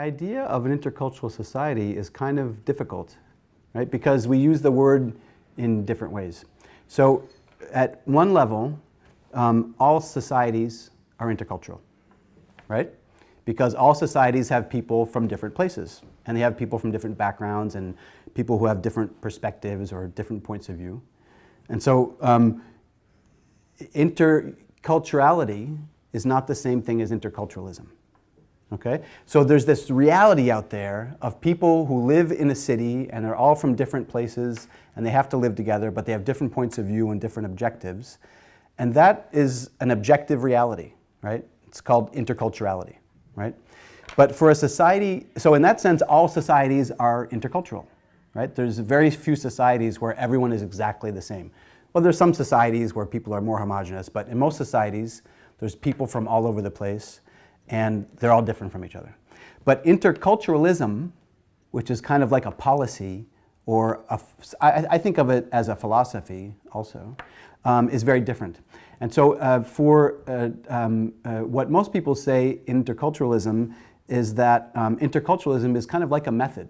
idea of an intercultural society is kind of difficult, right? Because we use the word in different ways. So at one level, all societies are intercultural, right? Because all societies have people from different places, and they have people from different backgrounds and people who have different perspectives or different points of view. And so interculturality is not the same thing as interculturalism. Okay? So there's this reality out there of people who live in a city and are all from different places and they have to live together, but they have different points of view and different objectives. And that is an objective reality, right? It's called interculturality, right? But for a society, so in that sense, all societies are intercultural, right? There's very few societies where everyone is exactly the same. Well, there's some societies where people are more homogenous, but in most societies, there's people from all over the place, and they're all different from each other. But interculturalism, which is kind of like a policy, or I think of it as a philosophy also, is very different. And so what most people say interculturalism is that interculturalism is kind of like a method.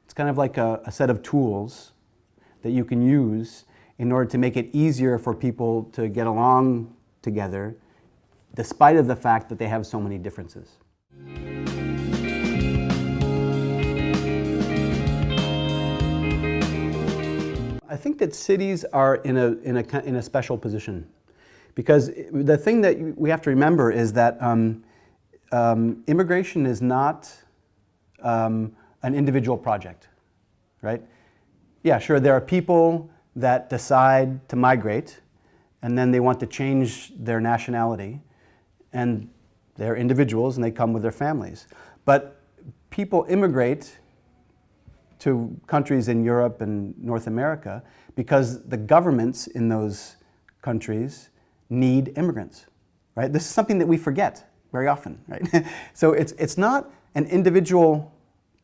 It's kind of like a set of tools that you can use in order to make it easier for people to get along together, despite of the fact that they have so many differences. I think that cities are in a special position, because the thing that we have to remember is that immigration is not an individual project, right? Yeah, sure, there are people that decide to migrate and then they want to change their nationality, and they're individuals and they come with their families. But people immigrate to countries in Europe and North America because the governments in those countries need immigrants, right? This is something that we forget very often, right? So it's not an individual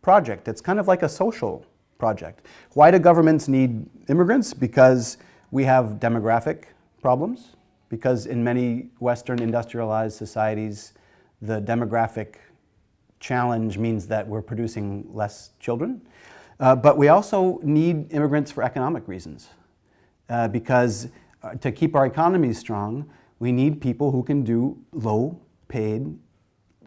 project. It's kind of like a social project. Why do governments need immigrants? Because we have demographic problems, because in many Western industrialized societies, the demographic challenge means that we're producing less children. But we also need immigrants for economic reasons, because to keep our economies strong, we need people who can do low-paid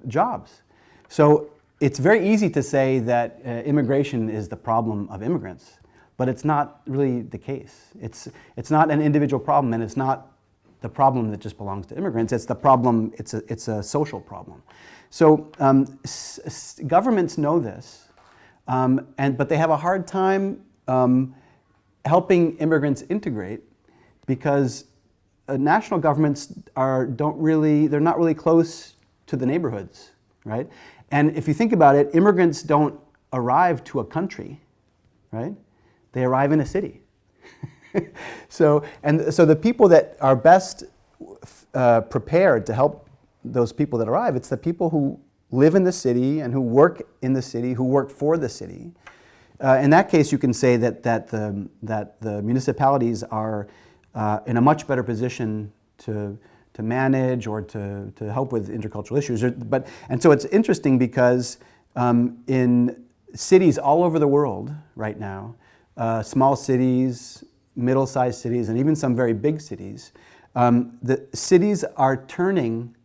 jobs. So it's very easy to say that immigration is the problem of immigrants, but it's not really the case. It's not an individual problem, and it's not the problem that just belongs to immigrants. It's the problem, it's a social problem. So governments know this, but they have a hard time helping immigrants integrate, because national governments they're not really close to the neighborhoods, right? And if you think about it, immigrants don't arrive to a country, right? They arrive in a city. So the people that are best prepared to help those people that arrive, it's the people who live in the city and who work in the city, who work for the city. In that case, you can say that the municipalities are in a much better position to manage or to help with intercultural issues. And so it's interesting because in cities all over the world right now, small cities, middle-sized cities, and even some very big cities, the cities are turning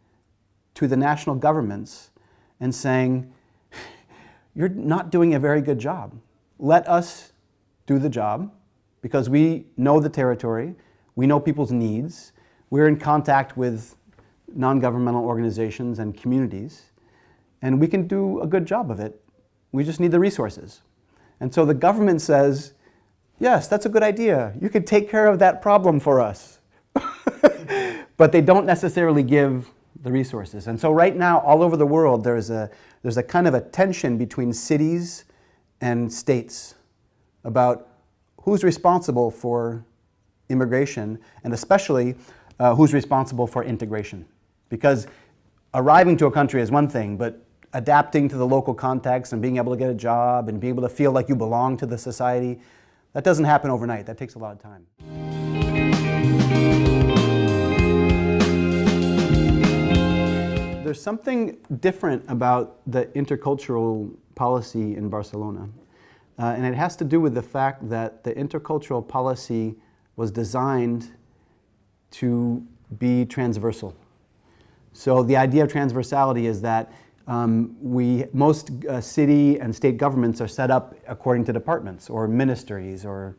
to the national governments and saying, you're not doing a very good job. Let us do the job, because we know the territory, we know people's needs, we're in contact with non-governmental organizations and communities, and we can do a good job of it. We just need the resources. And so the government says, yes, that's a good idea. You could take care of that problem for us. But they don't necessarily give the resources. And so right now, all over the world, there's a kind of a tension between cities and states about who's responsible for immigration, and especially who's responsible for integration. Because arriving to a country is one thing, but adapting to the local context and being able to get a job and being able to feel like you belong to the society, that doesn't happen overnight. That takes a lot of time. There's there's something different about the intercultural policy in Barcelona. And it has to do with the fact that the intercultural policy was designed to be transversal. So the idea of transversality is that most city and state governments are set up according to departments or ministries or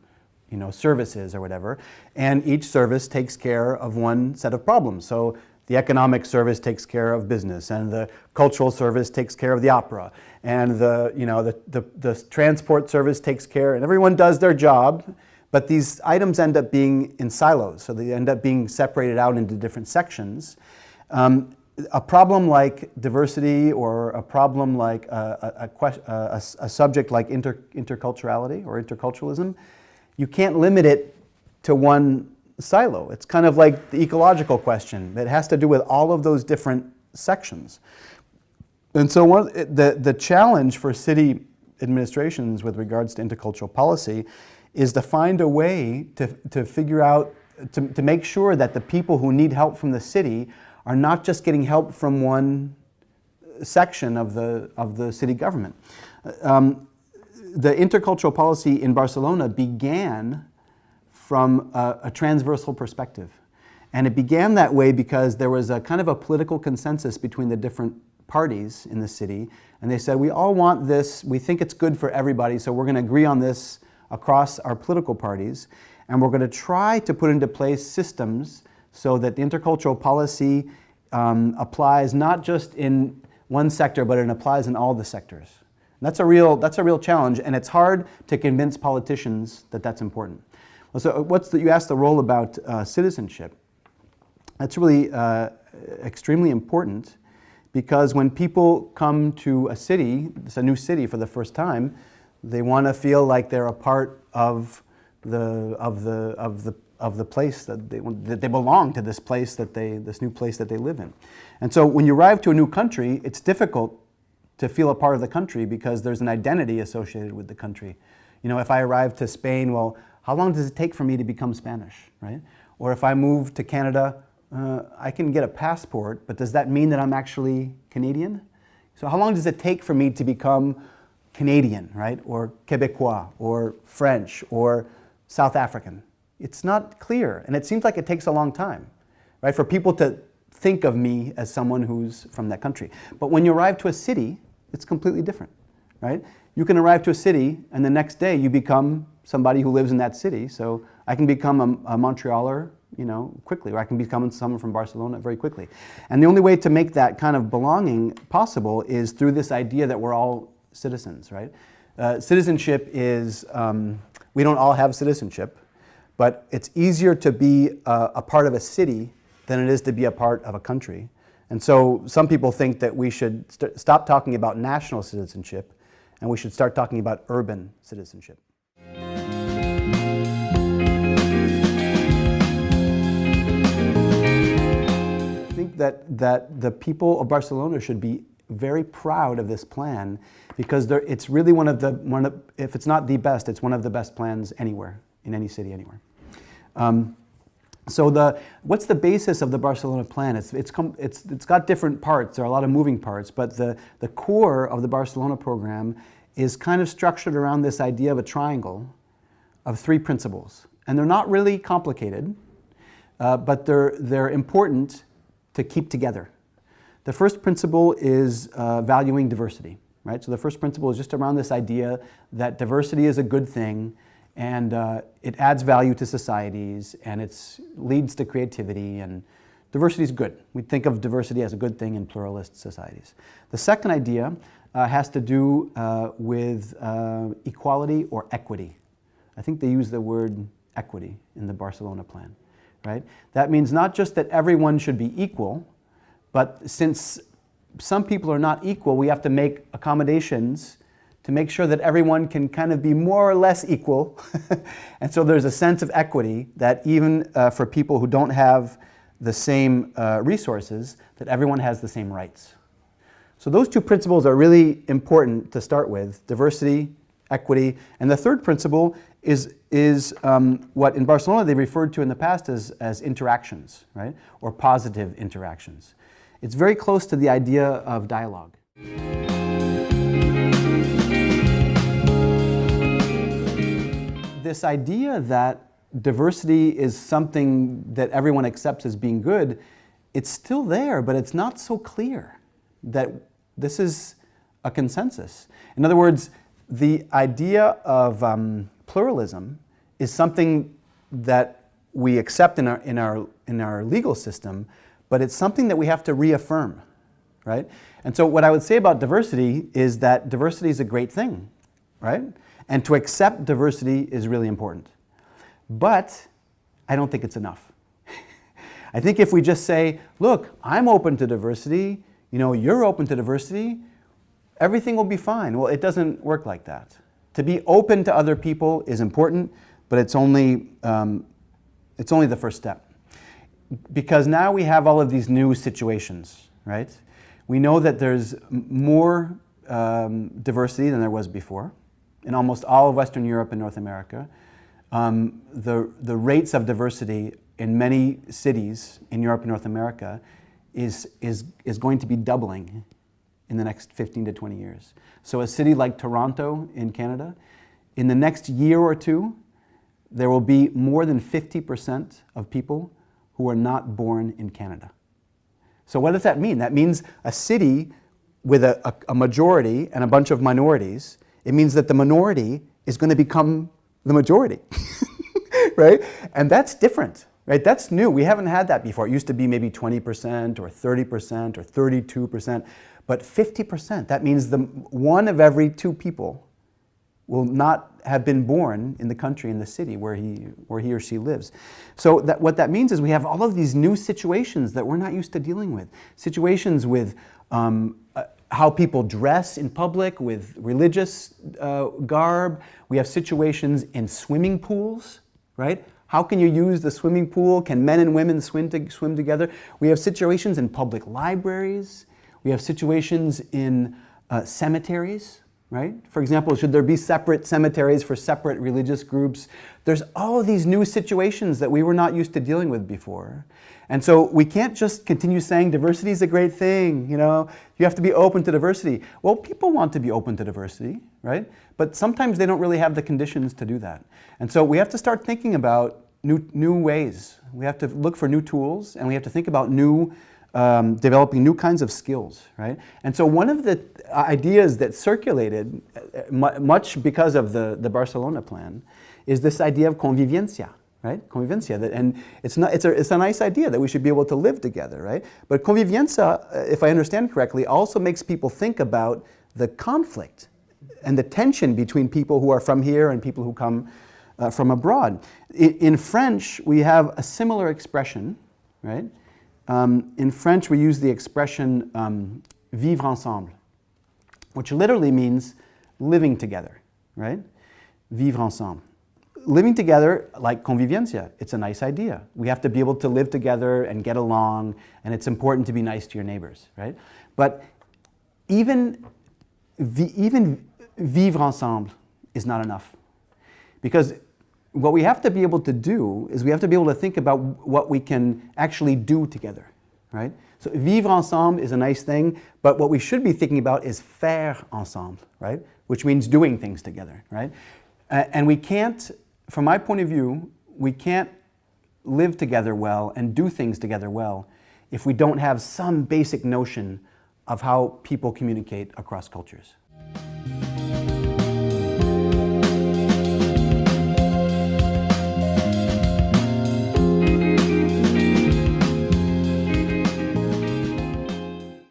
services or whatever, and each service takes care of one set of problems. So the economic service takes care of business, and the cultural service takes care of the opera, and the transport service takes care, and everyone does their job, but these items end up being in silos, so they end up being separated out into different sections. A problem like diversity, or a problem like a subject like interculturality or interculturalism, you can't limit it to one silo. It's kind of like the ecological question. It has to do with all of those different sections. And so the challenge for city administrations with regards to intercultural policy is to find a way to figure out, to make sure that the people who need help from the city are not just getting help from one section of the city government. The intercultural policy in Barcelona began from a transversal perspective. And it began that way because there was a kind of a political consensus between the different parties in the city. And they said, we all want this, we think it's good for everybody, so we're going to agree on this across our political parties. And we're going to try to put into place systems so that the intercultural policy applies not just in one sector, but it applies in all the sectors. And that's a real challenge, and it's hard to convince politicians that that's important. So you asked the role about citizenship. That's really extremely important, because when people come to a city, it's a new city for the first time, they want to feel like they're a part of the place that they belong to, this place this new place that they live in. And so when you arrive to a new country, it's difficult to feel a part of the country because there's an identity associated with the country. If I arrive to Spain, well, how long does it take for me to become Spanish, right? Or if I move to Canada, I can get a passport, but does that mean that I'm actually Canadian? So how long does it take for me to become Canadian, right? Or Quebecois, or French, or South African? It's not clear, and it seems like it takes a long time, right, for people to think of me as someone who's from that country. But when you arrive to a city, it's completely different, right? You can arrive to a city, and the next day you become somebody who lives in that city. So I can become a Montrealer, quickly, or I can become someone from Barcelona very quickly. And the only way to make that kind of belonging possible is through this idea that we're all citizens, right? Citizenship is, we don't all have citizenship, but it's easier to be a part of a city than it is to be a part of a country. And so some people think that we should stop talking about national citizenship, and we should start talking about urban citizenship. I think that the people of Barcelona should be very proud of this plan, because it's really if it's not the best, it's one of the best plans anywhere, in any city anywhere. So what's the basis of the Barcelona plan? It's got different parts. There are a lot of moving parts, but the core of the Barcelona program is kind of structured around this idea of a triangle of 3 principles. And they're not really complicated, but they're important to keep together. The first principle is valuing diversity, right? So the first principle is just around this idea that diversity is a good thing, and it adds value to societies, and it leads to creativity, and diversity is good. We think of diversity as a good thing in pluralist societies. The second idea has to do with equality or equity. I think they use the word equity in the Barcelona plan, right? That means not just that everyone should be equal, but since some people are not equal, we have to make accommodations to make sure that everyone can kind of be more or less equal. And so there's a sense of equity that even for people who don't have the same resources, that everyone has the same rights. So those 2 principles are really important to start with: diversity, equity. And the third principle is what in Barcelona they referred to in the past as interactions, right? Or positive interactions. It's very close to the idea of dialogue. This idea that diversity is something that everyone accepts as being good, it's still there, but it's not so clear that this is a consensus. In other words, the idea of pluralism is something that we accept in our legal system, but it's something that we have to reaffirm, right? And so what I would say about diversity is that diversity is a great thing, right? And to accept diversity is really important. But I don't think it's enough. I think if we just say, look, I'm open to diversity, you're open to diversity, everything will be fine. Well, it doesn't work like that. To be open to other people is important, but it's only the first step. Because now we have all of these new situations, right? We know that there's more diversity than there was before in almost all of Western Europe and North America. The rates of diversity in many cities in Europe and North America is going to be doubling in the next 15 to 20 years. So a city like Toronto in Canada, in the next year or two, there will be more than 50% of people who are not born in Canada. So what does that mean? That means a city with a majority and a bunch of minorities. It means that the minority is going to become the majority, right? And that's different, right? That's new. We haven't had that before. It used to be maybe 20% or 30% or 32%, but 50%. That means one of every two people will not have been born in the country, in the city where he or she lives. So what that means is we have all of these new situations that we're not used to dealing with. Situations with how people dress in public, with religious garb. We have situations in swimming pools, right? How can you use the swimming pool? Can men and women swim together? We have situations in public libraries. We have situations in cemeteries, right? For example, should there be separate cemeteries for separate religious groups? There's all of these new situations that we were not used to dealing with before. And so we can't just continue saying diversity is a great thing, you have to be open to diversity. Well, people want to be open to diversity, right? But sometimes they don't really have the conditions to do that. And so we have to start thinking about new ways. We have to look for new tools, and we have to think about developing new kinds of skills, right? And so one of the ideas that circulated, much because of the Barcelona plan, is this idea of convivencia, right? Convivencia, and it's a nice idea that we should be able to live together, right? But convivencia, if I understand correctly, also makes people think about the conflict and the tension between people who are from here and people who come from abroad. In French, we have a similar expression, right? In French, we use the expression vivre ensemble, which literally means living together, right? Vivre ensemble. Living together, like convivencia, it's a nice idea. We have to be able to live together and get along, and it's important to be nice to your neighbors, right? But even vivre ensemble is not enough. Because what we have to be able to do is we have to be able to think about what we can actually do together, right? So vivre ensemble is a nice thing, but what we should be thinking about is faire ensemble, right? Which means doing things together, right? And we can't, from my point of view, we can't live together well and do things together well if we don't have some basic notion of how people communicate across cultures.